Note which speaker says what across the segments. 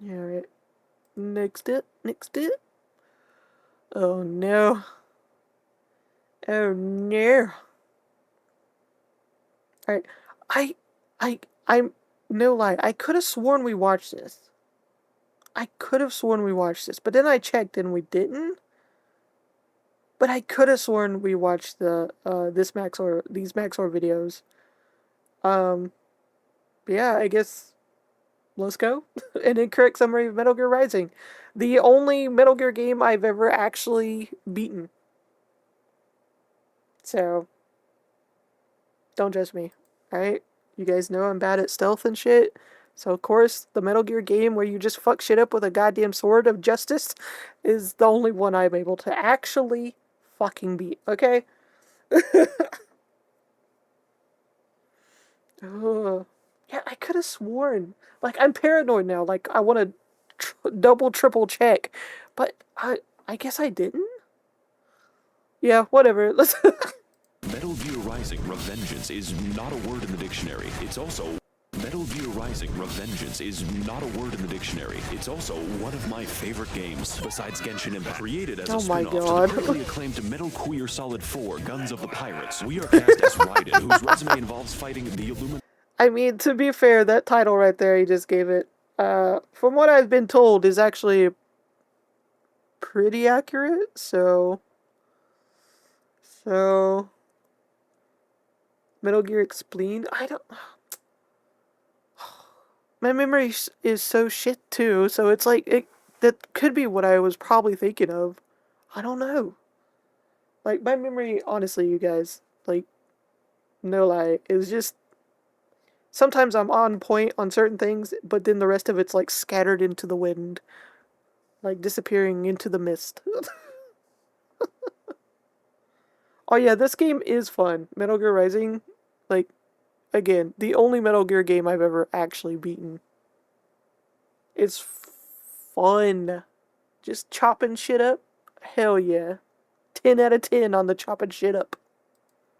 Speaker 1: Alright. Next it. Oh no. Oh no. Alright. I'm no lie. I could have sworn we watched this. But then I checked and we didn't. But I could have sworn we watched the these Max0r videos. But yeah, I guess let's go. An incorrect summary of Metal Gear Rising. The only Metal Gear game I've ever actually beaten. So, don't judge me, alright? You guys know I'm bad at stealth and shit. So, of course, the Metal Gear game where you just fuck shit up with a goddamn sword of justice is the only one I'm able to actually fucking beat, okay? Yeah, I could have sworn. Like, I'm paranoid now. Like, I want to double, triple check. But I guess I didn't? Yeah, whatever. Let's...
Speaker 2: Metal Gear Rising Revengeance is not a word in the dictionary. It's also... Metal Gear Rising Revengeance is not a word in the dictionary. It's also one of my favorite games, besides Genshin Impact. Created as a spin-off to the critically acclaimed Metal Gear Solid 4 Guns of the Pirates, we are cast as Raiden, whose resume involves fighting the Illuminati.
Speaker 1: I mean, to be fair, that title right there he just gave it, from what I've been told, is actually pretty accurate, so... Metal Gear Explained? I don't... My memory is so shit, too, so it's like, that could be what I was probably thinking of. I don't know. Like, my memory, honestly, you guys, like, no lie, is just... Sometimes I'm on point on certain things, but then the rest of it's, like, scattered into the wind. Like, disappearing into the mist. Oh yeah, this game is fun. Metal Gear Rising, like, again, the only Metal Gear game I've ever actually beaten. It's fun. Just chopping shit up. Hell yeah. 10 out of 10 on the chopping shit up.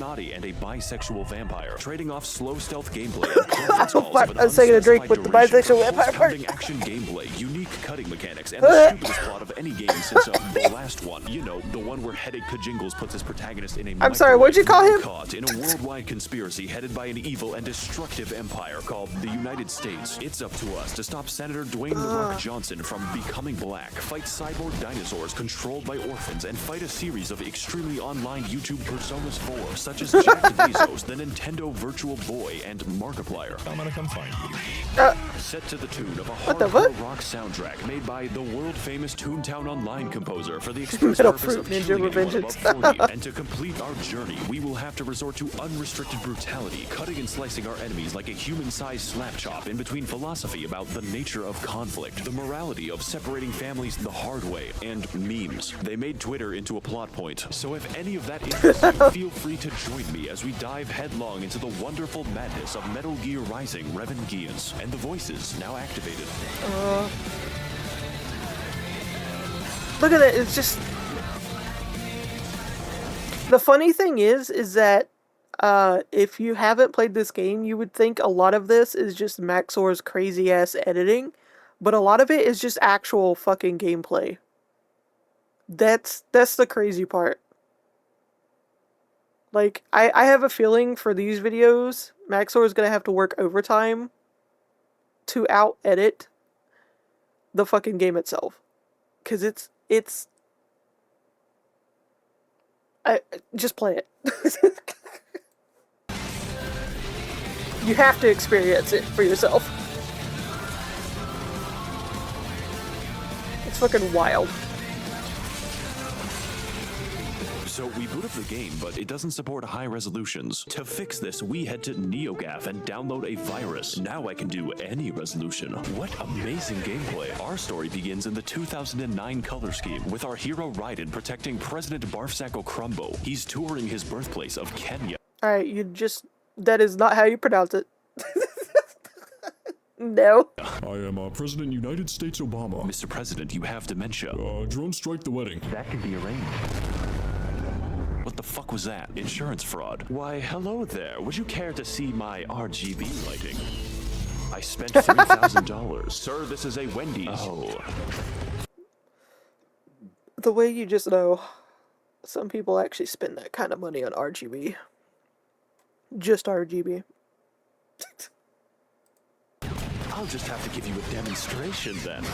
Speaker 2: And a bisexual vampire, trading off slow stealth gameplay and conference calls
Speaker 1: I was taking a drink with the bisexual vampire part.
Speaker 2: Action gameplay, unique cutting mechanics, and the stupidest plot of any game since the last one. You know, the one where Headache Kajingles puts his protagonist in a
Speaker 1: I'm sorry, what'd you call him?
Speaker 2: Caught in a worldwide conspiracy headed by an evil and destructive empire called the United States. It's up to us to stop Senator Dwayne "The Rock" Johnson from becoming black, fight cyborg dinosaurs controlled by orphans, and fight a series of extremely online YouTube personas 4, such as Jack Bezos, the Nintendo Virtual Boy, and Markiplier. I'm gonna come find you. Set to the tune of a hardcore rock soundtrack made by the world-famous Toontown Online composer for the express purpose of killing anyone above 40. And to complete our journey, we will have to resort to unrestricted brutality, cutting and slicing our enemies like a human-sized slap chop in between philosophy about the nature of conflict, the morality of separating families the hard way, and memes. They made Twitter into a plot point, so if any of that interests you, feel free to join me as we dive headlong into the wonderful madness of Metal Gear Rising Revengeance, and the voices now activated.
Speaker 1: Look at it, it's just... The funny thing is that if you haven't played this game, you would think a lot of this is just Max0r's crazy-ass editing, but a lot of it is just actual fucking gameplay. That's the crazy part. Like, I have a feeling for these videos, Max0r is gonna have to work overtime to out-edit the fucking game itself. 'Cause it's... just play it. You have to experience it for yourself. It's fucking wild.
Speaker 2: So we boot up the game, but it doesn't support high resolutions. To fix this, we head to NeoGAF and download a virus. Now I can do any resolution. What amazing gameplay. Our story begins in the 2009 color scheme, with our hero Raiden protecting President Barfsacco Crumbo. He's touring his birthplace of Kenya.
Speaker 1: Alright, that is not how you pronounce it. No.
Speaker 3: I am President United States Obama.
Speaker 2: Mr. President, you have dementia.
Speaker 3: Drone strike the wedding.
Speaker 2: That can be arranged. What the fuck was that? Insurance fraud. Why, hello there. Would you care to see my RGB lighting? I spent $3,000. Sir, this is a Wendy's. Oh.
Speaker 1: The way you just know, some people actually spend that kind of money on RGB. Just RGB.
Speaker 2: I'll just have to give you a demonstration then.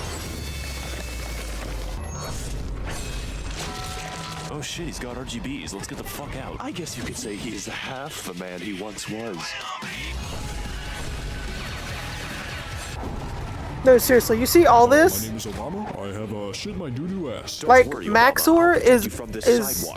Speaker 2: Oh shit, he's got RGBs. Let's get the fuck out. I guess you could say he is half the man he once was.
Speaker 1: No, seriously, you see all this?
Speaker 3: My name is Obama. I have shit my doo-doo ass.
Speaker 1: Like,
Speaker 2: Worry,
Speaker 1: Max0r
Speaker 2: Obama.
Speaker 1: is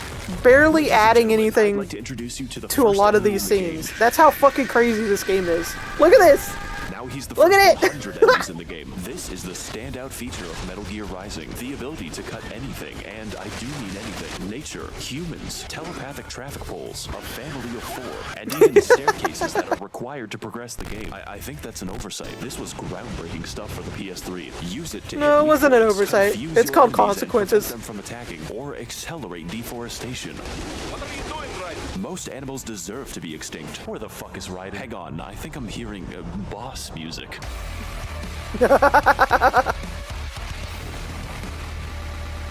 Speaker 1: barely adding anything
Speaker 2: I'd like to introduce you to the
Speaker 1: to a
Speaker 2: first
Speaker 1: lot of
Speaker 2: enemy
Speaker 1: these
Speaker 2: in the game.
Speaker 1: scenes. That's how fucking crazy this game is. Look at this!
Speaker 2: Now he's the
Speaker 1: Look
Speaker 2: first
Speaker 1: at it!
Speaker 2: 100 enemies in the game. This is the standout feature of Metal Gear Rising. The ability to cut anything, and I do mean anything. Nature, humans, telepathic traffic poles, a family of 4, and even staircases that are required to progress the game. I think that's an oversight. This was groundbreaking stuff for the PS3. Use it to
Speaker 1: No,
Speaker 2: hit
Speaker 1: it wasn't an
Speaker 2: weak points,
Speaker 1: oversight.
Speaker 2: confuse
Speaker 1: It's
Speaker 2: your
Speaker 1: called
Speaker 2: enemies and prevent
Speaker 1: consequences.
Speaker 2: them from attacking, or accelerate deforestation.
Speaker 4: What are you doing right?
Speaker 2: Most animals deserve to be extinct. Where the fuck is Raiden? Hang on, I think I'm hearing boss music.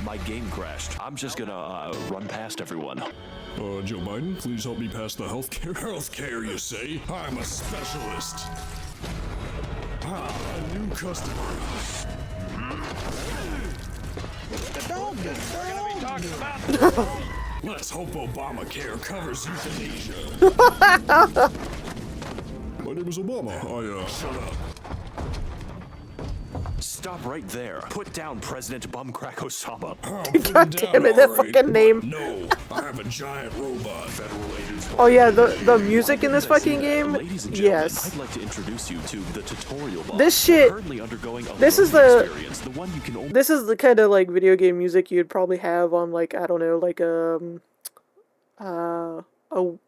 Speaker 2: My game crashed. I'm just gonna run past everyone.
Speaker 3: Joe Biden, please help me pass the healthcare. Healthcare, you say? I'm a specialist. A new customer. Let's hope Obamacare covers euthanasia. My name is Obama. Shut up.
Speaker 2: Stop right there. Put down President Bumcrack Osama.
Speaker 1: God damn it, that fucking name.
Speaker 3: No, I have a giant robot. Federal agents.
Speaker 1: Oh yeah, the music in this fucking game?
Speaker 2: Ladies and gentlemen,
Speaker 1: Yes.
Speaker 2: I'd like to introduce you to the tutorial boss.
Speaker 1: This shit-
Speaker 2: Currently undergoing a
Speaker 1: this is
Speaker 2: learning
Speaker 1: the-
Speaker 2: experience, the one you can only
Speaker 1: This is the kind of like video game music you'd probably have on like, I don't know, like a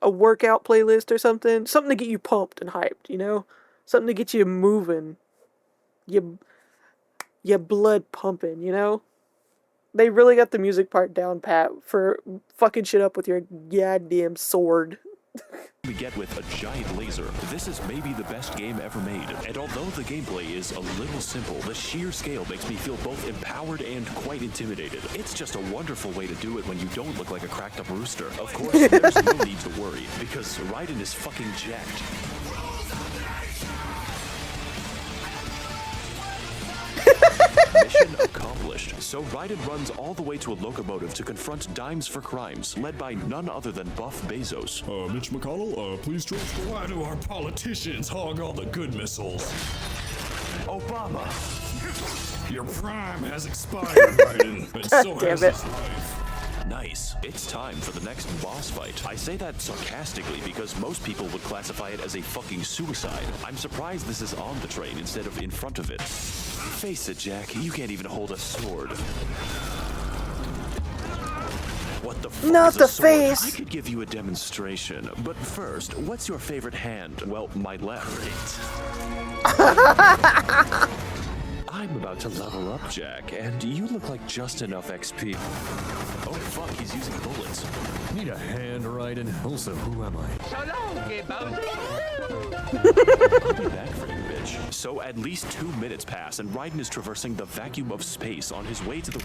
Speaker 1: workout playlist or something. Something to get you pumped and hyped, you know? Something to get you moving. Your blood pumping, you know? They really got the music part down pat for fucking shit up with your goddamn sword.
Speaker 2: we get with a giant laser. This is maybe the best game ever made. And although the gameplay is a little simple, the sheer scale makes me feel both empowered and quite intimidated. It's just a wonderful way to do it when you don't look like a cracked up rooster. Of course, there's no need to worry, because Raiden is fucking jacked. Mission accomplished. So Raiden runs all the way to a locomotive to confront Dimes for Crimes, led by none other than Buff Bezos.
Speaker 3: Mitch McConnell, please transfer. Why do our politicians hog all the good missiles?
Speaker 2: Obama!
Speaker 3: Your prime has expired, Raiden, and so
Speaker 1: damn
Speaker 3: has
Speaker 1: it.
Speaker 3: his life.
Speaker 2: Nice. It's time for the next boss fight. I say that sarcastically because most people would classify it as a fucking suicide. I'm surprised this is on the train instead of in front of it. Face it, Jack, you can't even hold a sword. What the fuck
Speaker 1: Not
Speaker 2: is a
Speaker 1: the
Speaker 2: sword?
Speaker 1: face.
Speaker 2: I could give you a demonstration, but first, what's your favorite hand? Well, my left. I'm about to level up, Jack, and you look like just enough XP. Oh fuck, he's using bullets.
Speaker 5: Need a hand, Raiden. Also, who am I?
Speaker 2: I'll be back for you, bitch. So at least 2 minutes pass, and Raiden is traversing the vacuum of space on his way to the...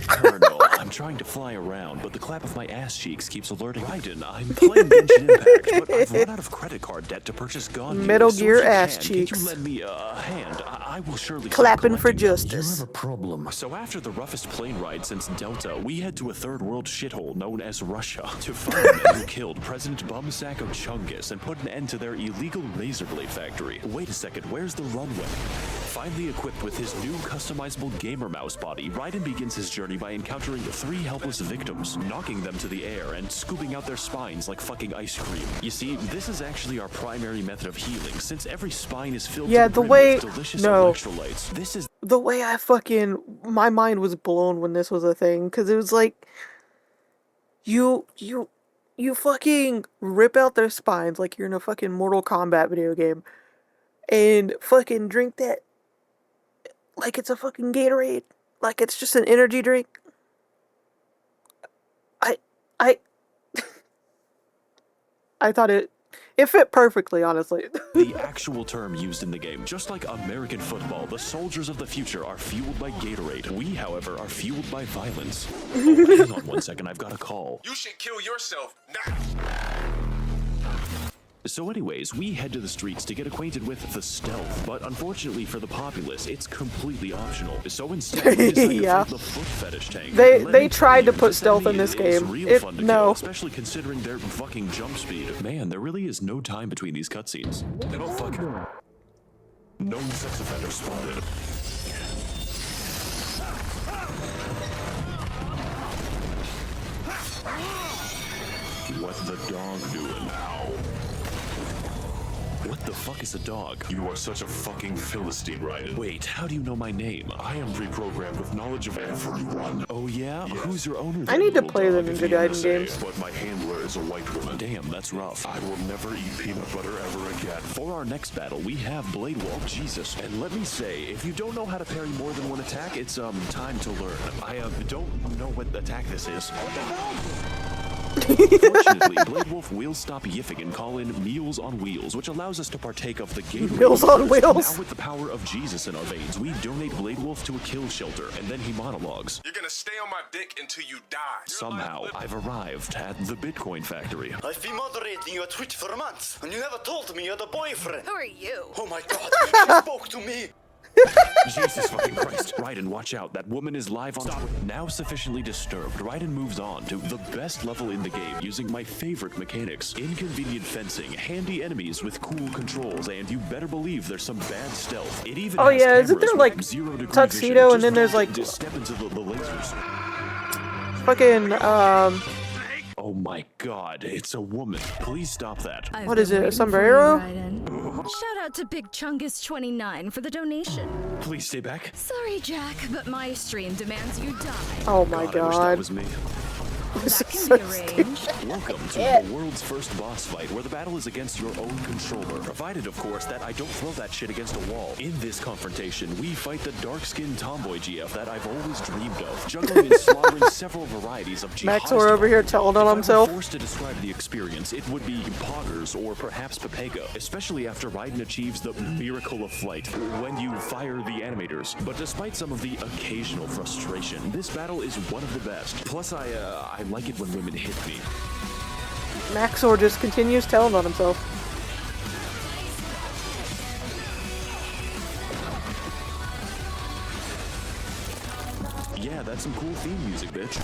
Speaker 2: Colonel, I'm trying to fly around, but the clap of my ass cheeks keeps alerting Raiden. I'm playing Genshin Impact, but I've run out of credit card debt to purchase gun.
Speaker 1: Metal
Speaker 2: so
Speaker 1: Gear
Speaker 2: if you
Speaker 1: ass
Speaker 2: can,
Speaker 1: cheeks.
Speaker 2: Could you lend me a hand? I will surely stop
Speaker 1: Clapping for
Speaker 2: collecting them.
Speaker 5: You
Speaker 1: justice.
Speaker 5: have a problem.
Speaker 2: So after the roughest plane ride since Delta, we head to a third world shithole known as Russia to find the men who killed President Bumsako Chungus and put an end to their illegal razor blade factory. Wait a second, where's the runway? Finally equipped with his new customizable gamer mouse body, Raiden begins his journey by encountering 3 helpless victims, knocking them to the air and scooping out their spines like fucking ice cream. You see, this is actually our primary method of healing, since every spine is filled
Speaker 1: Yeah,
Speaker 2: to
Speaker 1: the
Speaker 2: brim
Speaker 1: way-
Speaker 2: with delicious
Speaker 1: no.
Speaker 2: electrolytes. This is
Speaker 1: The way my mind was blown when this was a thing, because it was like, you fucking rip out their spines like you're in a fucking Mortal Kombat video game, and fucking drink that like it's a fucking Gatorade, like it's just an energy drink. I I thought it It fit perfectly, honestly.
Speaker 2: The actual term used in the game. Just like American football, the soldiers of the future are fueled by Gatorade. We, however, are fueled by violence. Oh, hang on one second, I've got a call.
Speaker 4: You should kill yourself now.
Speaker 2: So anyways, we head to the streets to get acquainted with the stealth, but unfortunately for the populace, it's completely optional. So instead, we decide to
Speaker 1: Yeah.
Speaker 2: fight the foot fetish tank.
Speaker 1: They tried to put stealth in this game. No.
Speaker 2: Especially considering their fucking jump speed. Man, there really is no time between these cutscenes.
Speaker 3: Oh, fuck. Known sex offender spotted.
Speaker 2: What the dog doing now? What the fuck is a dog?
Speaker 3: You are such a fucking Philistine, Raiden.
Speaker 2: Wait, how do you know my name?
Speaker 3: I am pre-programmed with knowledge of everyone.
Speaker 2: Oh yeah? Who's your owner
Speaker 1: I
Speaker 2: then,
Speaker 1: need to
Speaker 2: little
Speaker 1: play the
Speaker 2: dog?
Speaker 1: Ninja Gaiden games.
Speaker 3: But my handler is a white woman.
Speaker 2: Damn, that's rough.
Speaker 3: I will never eat peanut butter ever again.
Speaker 2: For our next battle, we have Bladewolf, Jesus. And let me say, if you don't know how to parry more than one attack, it's time to learn. I don't know what attack this is. Fortunately, Bladewolf will stop yiffing and call in Meals on Wheels, which allows us to partake of the game.
Speaker 1: Meals on Wheels.
Speaker 2: Now with the power of Jesus in our veins, we donate Bladewolf to a kill shelter, and then he monologues.
Speaker 4: You're gonna stay on my dick until you die.
Speaker 2: Somehow, I've arrived at the Bitcoin factory.
Speaker 6: I've been moderating your Twitch for months, and you never told me you had a boyfriend.
Speaker 7: Who are you?
Speaker 6: Oh my god, she spoke to me.
Speaker 2: Jesus fucking Christ. Raiden, watch out. That woman is live on Twitter. Now sufficiently disturbed, Raiden moves on to the best level in the game using my favorite mechanics. Inconvenient fencing, handy enemies with cool controls, and you better believe there's some bad stealth. It even
Speaker 1: Oh
Speaker 2: has
Speaker 1: yeah, isn't
Speaker 2: cameras
Speaker 1: there
Speaker 2: with
Speaker 1: like
Speaker 2: 0 degree
Speaker 1: tuxedo
Speaker 2: vision.
Speaker 1: and then there's like
Speaker 2: Just step into the lasers.
Speaker 1: fucking
Speaker 2: Oh my god, it's a woman. Please stop that.
Speaker 7: I've
Speaker 1: What is
Speaker 7: been
Speaker 1: it, a
Speaker 7: waiting for
Speaker 1: sombrero?
Speaker 7: you, Raiden. Shout out to Big Chungus29 for the donation.
Speaker 2: Please stay back.
Speaker 7: Sorry, Jack, but my stream demands you die.
Speaker 1: oh my
Speaker 2: I wish that
Speaker 1: god.
Speaker 2: was me.
Speaker 1: This
Speaker 7: That
Speaker 1: is
Speaker 7: can
Speaker 1: so
Speaker 7: be
Speaker 1: stupid.
Speaker 7: arranged.
Speaker 2: Welcome to the world's first boss fight, where the battle is against your own controller. Provided, of course, that I don't throw that shit against a wall. In this confrontation, we fight the dark-skinned tomboy GF that I've always dreamed of, juggling and slaughtering several varieties of jihadist
Speaker 1: Max0r over here telling on
Speaker 2: If I were
Speaker 1: himself.
Speaker 2: forced to describe the experience, it would be poggers or perhaps Pepega, especially after Raiden achieves the miracle of flight, when you fire the animators. But despite some of the occasional frustration, this battle is one of the best. Plus, I like it when women hit me.
Speaker 1: Max0r just continues telling on himself.
Speaker 2: Yeah, that's some cool theme music, bitch.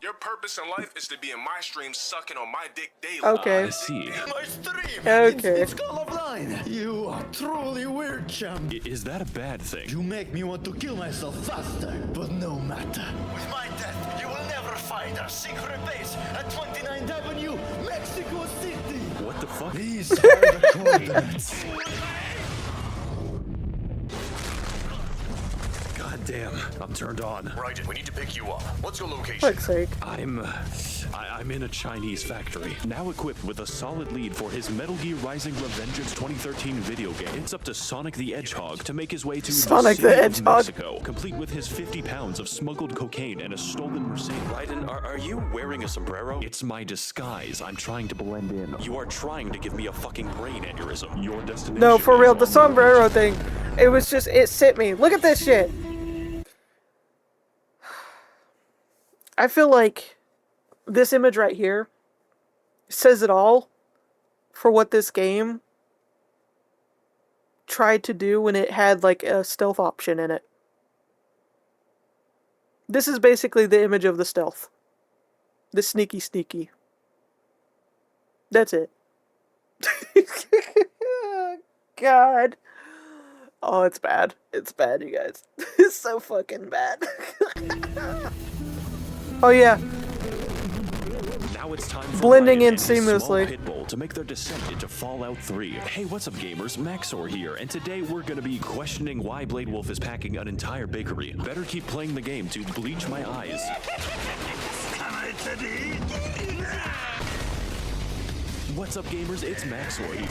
Speaker 4: Your purpose in life is to be in my stream sucking on my dick daily.
Speaker 1: Okay.
Speaker 2: I see.
Speaker 6: My stream.
Speaker 1: Okay.
Speaker 6: It's colorblind. You are truly weird, champ.
Speaker 2: Is that a bad thing?
Speaker 6: You make me want to kill myself faster, but no matter. With my death, you will never find our secret base at 29th Avenue, Mexico City.
Speaker 2: What the fuck?
Speaker 6: These are the coordinates.
Speaker 2: God damn, I'm turned on.
Speaker 3: Raiden, we need to pick you up. What's your location?
Speaker 1: Fuck's sake.
Speaker 2: I'm in a Chinese factory. Now equipped with a solid lead for his Metal Gear Rising Revengeance 2013 video game, it's up to Sonic the Hedgehog to make his way to
Speaker 1: Sonic the
Speaker 2: city of
Speaker 1: Hedgehog.
Speaker 2: Mexico, complete with his 50 pounds of smuggled cocaine and a stolen Mercedes. Raiden, are you wearing a sombrero? It's my disguise. I'm trying to blend in. You are trying to give me a fucking brain aneurysm. Your destination
Speaker 1: No, for
Speaker 2: is
Speaker 1: real,
Speaker 2: on
Speaker 1: the sombrero thing, it was just, it sent me. Look at this shit. I feel like this image right here says it all for what this game tried to do when it had like a stealth option in it. This is basically the image of the stealth. The sneaky. That's it. God. Oh, it's bad. It's bad, you guys. It's so fucking bad. Oh yeah.
Speaker 2: Now it's time for
Speaker 1: Blending
Speaker 2: Raiden
Speaker 1: in
Speaker 2: and his small
Speaker 1: seamlessly.
Speaker 2: pit bull to make their descent into Fallout 3. Hey, what's up, gamers? Max0r here, and today we're gonna be questioning why Bladewolf is packing an entire bakery. Better keep playing the game to bleach my eyes. What's up, gamers? It's Max0r here.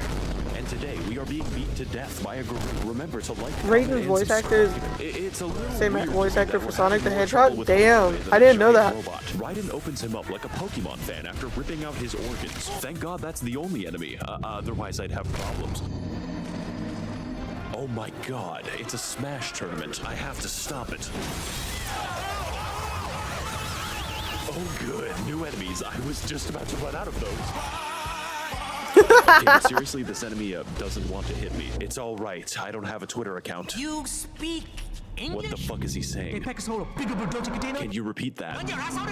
Speaker 2: And today we are being beat to death by a group. Remember to like,
Speaker 1: Raiden's voice actor is
Speaker 2: it's a little
Speaker 1: same
Speaker 2: weird
Speaker 1: voice actor for
Speaker 2: that
Speaker 1: Sonic the
Speaker 2: we're having more
Speaker 1: Hedgehog?
Speaker 2: trouble with
Speaker 1: Damn,
Speaker 2: gameplay than
Speaker 1: I
Speaker 2: a
Speaker 1: didn't know
Speaker 2: giant
Speaker 1: that.
Speaker 2: robot. Raiden opens him up like a Pokemon fan after ripping out his organs. Thank God that's the only enemy. Otherwise I'd have problems. Oh my God, it's a Smash tournament. I have to stop it. Oh good, new enemies. I was just about to run out of those. Okay, but seriously, this enemy doesn't want to hit me. It's all right. I don't have a Twitter account.
Speaker 8: You speak English?
Speaker 2: What the fuck is he saying? Can you repeat that?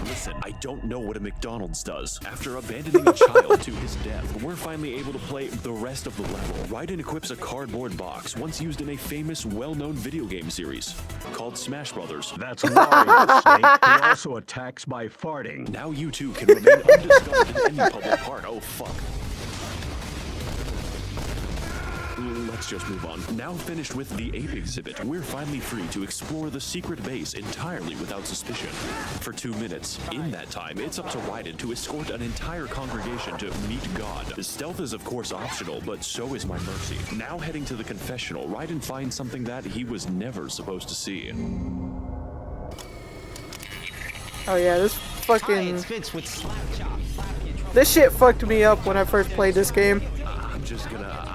Speaker 2: Listen, I don't know what a McDonald's does. After abandoning a child to his death, we're finally able to play the rest of the level. Raiden equips a cardboard box once used in a famous, well-known video game series called Smash Brothers.
Speaker 9: That's Wario, Snake. He also attacks by farting.
Speaker 2: Now you two can remain undiscovered in any public part. Oh fuck. Let's just move on. Now finished with the ape exhibit, we're finally free to explore the secret base entirely without suspicion. For 2 minutes. In that time, it's up to Raiden to escort an entire congregation to meet God. Stealth is of course optional, but so is my mercy. Now heading to the confessional, Raiden finds something that he was never supposed to see.
Speaker 1: Oh yeah, this fucking... This shit fucked me up when I first played this game.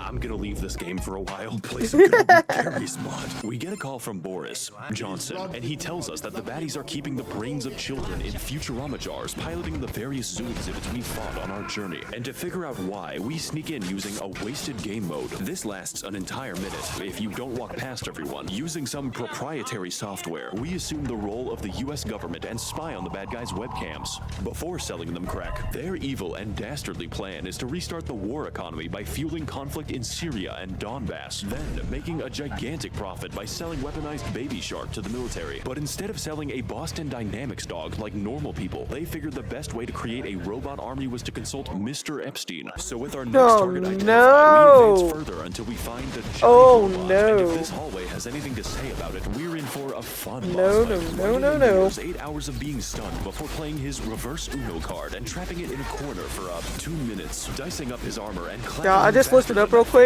Speaker 2: I'm gonna leave this game for a while. Play some good Gary's mod. We get a call from Boris Johnson, and he tells us that the baddies are keeping the brains of children in Futurama jars, piloting the various zoo exhibits we fought on our journey. And to figure out why, we sneak in using a wasted game mode. This lasts an entire minute if you don't walk past everyone. Using some proprietary software, we assume the role of the US government and spy on the bad guys' webcams. Before selling them crack, their evil and dastardly plan is to restart the war economy by fueling conflict in Syria and Donbass, then making a gigantic profit by selling weaponized Baby Shark to the military. But instead of selling a Boston Dynamics dog like normal people, they figured the best way to create a robot army was to consult Mr. Epstein. So with our next target identified, we advance further until we find the giant robot. And if this hallway has anything to say about it, we're in for a fun boss fight. No. 8 hours of being stunned before playing his reverse Uno card and trapping it in a corner for 2 minutes, dicing up his armor and
Speaker 1: Yeah, I just looked it up real quick.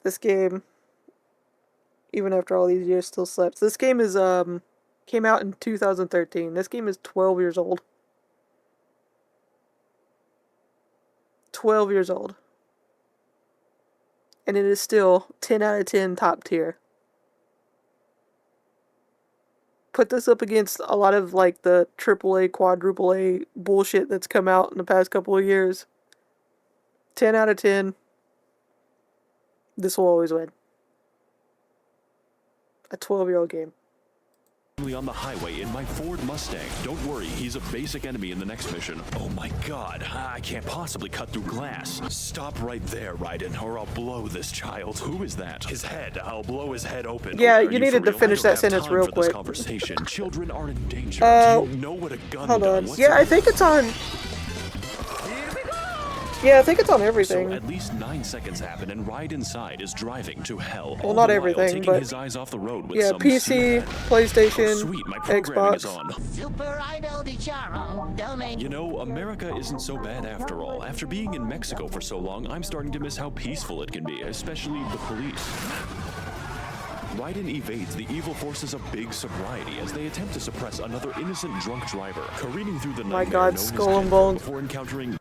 Speaker 1: This game, even after all these years, still slaps. This game is came out in 2013. This game is 12 years old. 12 years old. And it is still 10 out of 10 top tier. Put this up against a lot of like the AAA, quadruple A bullshit that's come out in the past couple of years. 10 out of 10. This will always win. A 12-year-old game.
Speaker 2: On the highway in my Ford Mustang. Don't worry, he's a basic enemy in the next mission. Oh my God, I can't possibly cut through glass. Stop right there, Raiden, or I'll blow this child. Who is that? His head. I'll blow his head open.
Speaker 1: Yeah, you needed to finish that sentence real quick.
Speaker 2: Conversation. Children are in danger. Do you know what a gun
Speaker 1: hold on.
Speaker 2: does?
Speaker 1: Yeah, I think it's on... Yeah, I think it's on everything.
Speaker 2: So at least 9 seconds happen, and Ride Inside is driving to hell.
Speaker 1: Well, not everything,
Speaker 2: taking
Speaker 1: but
Speaker 2: his eyes off the road with
Speaker 1: yeah,
Speaker 2: some
Speaker 1: PC, PlayStation,
Speaker 2: sweet, my programming is on. You know, America isn't so bad after all. After being in Mexico for so long, I'm starting to miss how peaceful it can be, especially the police. Raiden evades the evil forces of big sobriety as they attempt to suppress another innocent drunk driver, careening through the nightmare
Speaker 1: my God,
Speaker 2: known as
Speaker 1: Skull and
Speaker 2: Denver
Speaker 1: Bones.
Speaker 2: before encountering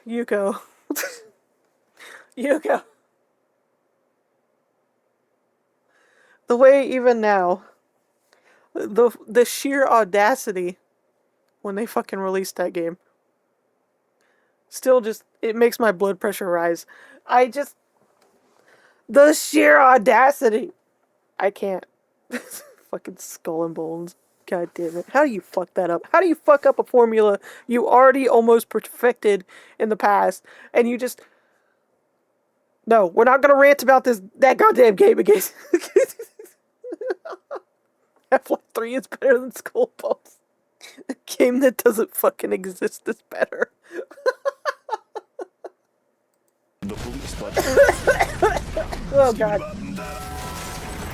Speaker 1: Yuko. Yuko. The way even now, the sheer audacity when they fucking released that game, still just, it makes my blood pressure rise. The sheer audacity. I can't. Fucking Skull and Bones. God damn it. How do you fuck that up? How do you fuck up a formula you already almost perfected in the past, and you just... No, we're not gonna rant about that goddamn game again. Half-Life 3 is better than Skull and Bones. A game that doesn't fucking exist is better.
Speaker 2: the police budget.
Speaker 1: Oh God.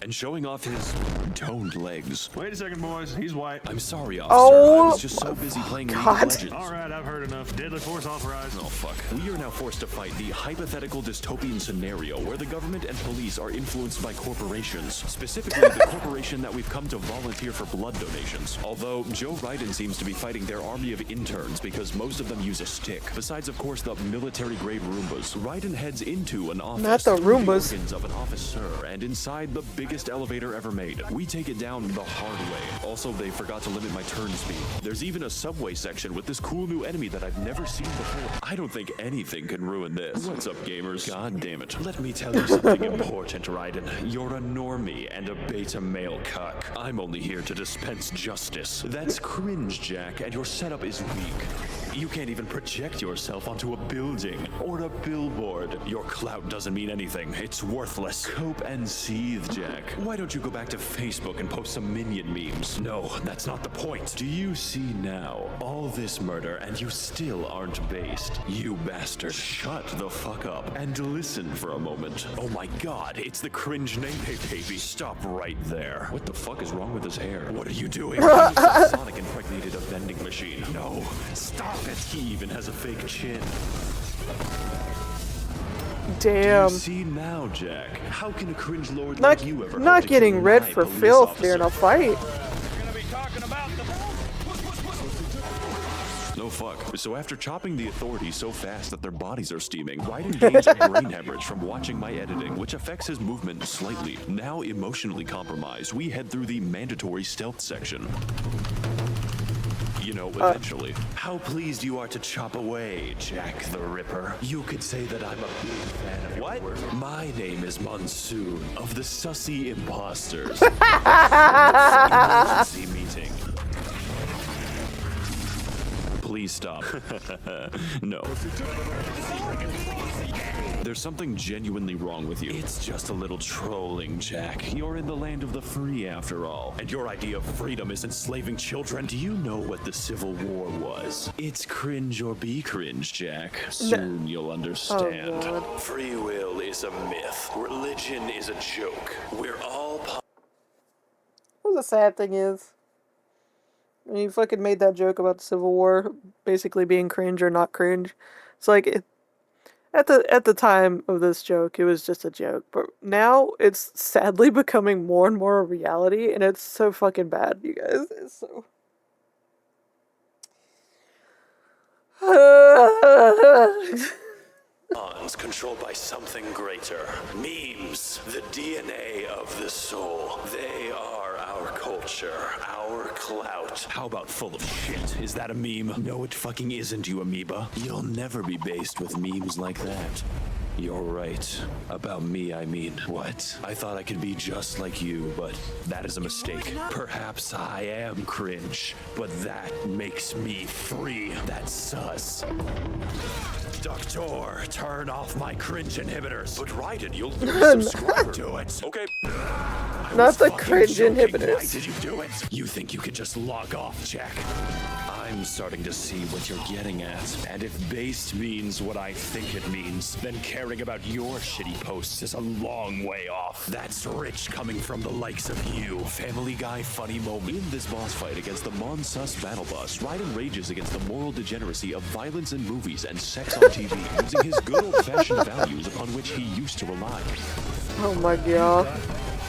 Speaker 2: And showing off his and toned legs.
Speaker 3: Wait a second, boys. He's white.
Speaker 2: I'm sorry, officer.
Speaker 1: Oh,
Speaker 2: I was just so busy playing League of
Speaker 1: God.
Speaker 2: Legends.
Speaker 3: All right, I've heard enough. Deadly force authorized.
Speaker 2: Oh, fuck. We are now forced to fight the hypothetical dystopian scenario where the government and police are influenced by corporations. Specifically, the corporation that we've come to volunteer for blood donations. Although, Joe Biden seems to be fighting their army of interns because most of them use a stick. Besides, of course, the military-grade Roombas. Raiden heads into an office.
Speaker 1: Not the Roombas.
Speaker 2: The organs of an officer, and inside the biggest elevator ever made. We take it down the hard way. Also, they forgot to limit my turn speed. There's even a subway section with this cool new enemy that I've never seen before. I don't think anything can ruin this. What's up, gamers? God damn it. Let me tell you something important, Raiden. You're a normie and a beta male cuck. I'm only here to dispense justice. That's cringe, Jack, and your setup is weak. You can't even project yourself onto a building or a billboard. Your clout doesn't mean anything. It's worthless. Cope and seethe, Jack. Why don't you go back to Facebook and post some minion memes? No, that's not the point. Do you see now? All this murder and you still aren't based. You bastard. Shut the fuck up and listen for a moment. Oh my god, it's the cringe name baby. Stop right there. What the fuck is wrong with his hair? What are you doing? Sonic impregnated a vending machine. No, stop it. He even has a fake chin.
Speaker 1: Damn.
Speaker 2: Do you see now, Jack? How can a cringe lord
Speaker 1: Not,
Speaker 2: like you ever
Speaker 1: not
Speaker 2: hope to
Speaker 1: getting
Speaker 2: kill
Speaker 1: red
Speaker 2: my
Speaker 1: for
Speaker 2: police
Speaker 1: filth
Speaker 2: officer?
Speaker 1: during a fight.
Speaker 2: No fuck. So after chopping the authorities so fast that their bodies are steaming, Raiden gains a brain hemorrhage from watching my editing, which affects his movement slightly. Now emotionally compromised, we head through the mandatory stealth section. You know, eventually. How pleased you are to chop away, Jack the Ripper. You could say that I'm a big fan of what? Work. My name is Monsoon of the Sussy Imposters. Emergency meeting. Please stop. No. There's something genuinely wrong with you. It's just a little trolling, Jack. You're in the land of the free, after all. And your idea of freedom is enslaving children. Do you know what the Civil War was? It's cringe or be cringe, Jack. Soon you'll understand.
Speaker 1: Oh,
Speaker 2: Free will is a myth. Religion is a joke. We're all...
Speaker 1: Well, the sad thing is, when you fucking made that joke about the Civil War basically being cringe or not cringe, it's like, at the time of this joke, it was just a joke. But now, it's sadly becoming more and more a reality, and it's so fucking bad, you guys. It's so...
Speaker 2: controlled by something greater. Memes, the DNA of the soul. They are our culture, our clout. How about full of shit? Is that a meme? No, it fucking isn't, you amoeba. You'll never be based with memes like that. You're right. About me, I mean. What? I thought I could be just like you, but that is a mistake. Perhaps I am cringe, but that makes me free. That's sus. Doctor, turn off my cringe inhibitors. But Raiden, you'll lose subscriber to it. Okay.
Speaker 1: Not the cringe inhibitors.
Speaker 2: Why did you do it? You think you could just log off, Jack? I'm starting to see what you're getting at. And if based means what I think it means, then caring about your shitty posts is a long way off. That's rich coming from the likes of you. Family Guy funny moment. In this boss fight against the Monsus battle bus, Raiden rages against the moral degeneracy of violence in movies and sex on TV, using his good old-fashioned values upon which he used to rely.
Speaker 1: Oh my god.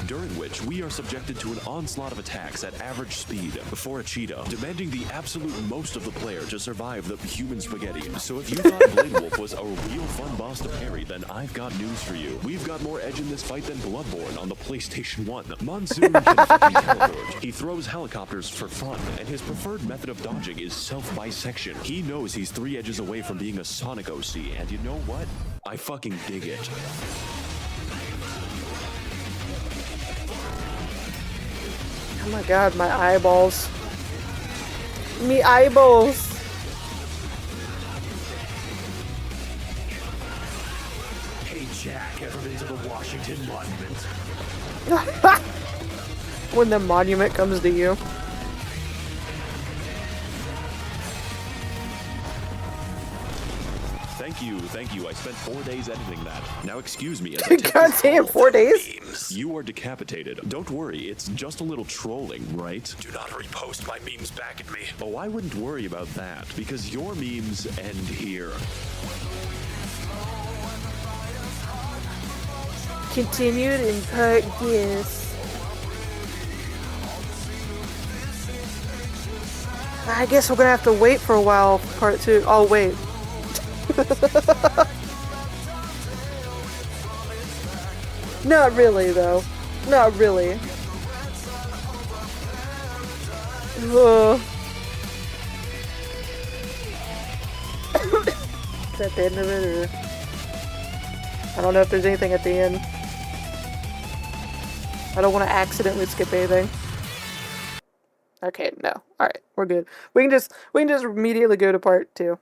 Speaker 2: During which we are subjected to an onslaught of attacks at average speed before a cheetah, demanding the absolute most of the player to survive the human spaghetti. So if you thought Bladewolf was a real fun boss to parry, then I've got news for you. We've got more edge in this fight than Bloodborne on the PlayStation 1. Monsoon can fucking teleport. He throws helicopters for fun, and his preferred method of dodging is self-bisection. He knows he's 3 edges away from being a Sonic OC, and you know what? I fucking dig it.
Speaker 1: Oh my god, my eyeballs. Me eyeballs.
Speaker 2: Hey Jack, ever been to the Washington Monument?
Speaker 1: When the monument comes to you.
Speaker 2: Thank Thank you. I spent 4 days editing that. Now excuse me as I take
Speaker 1: God
Speaker 2: this
Speaker 1: damn,
Speaker 2: call
Speaker 1: 4
Speaker 2: from
Speaker 1: days?
Speaker 2: memes. You are decapitated. Don't worry, it's just a little trolling, right? Do not repost my memes back at me. Oh, I wouldn't worry about that, because your memes end here.
Speaker 1: Continued in part this. I guess we're gonna have to wait for a while for part 2. Oh, wait. Not really, though. Not really. Is that the end of it, or... I don't know if there's anything at the end. I don't want to accidentally skip anything. Okay, no. Alright, we're good. We can just immediately go to part 2.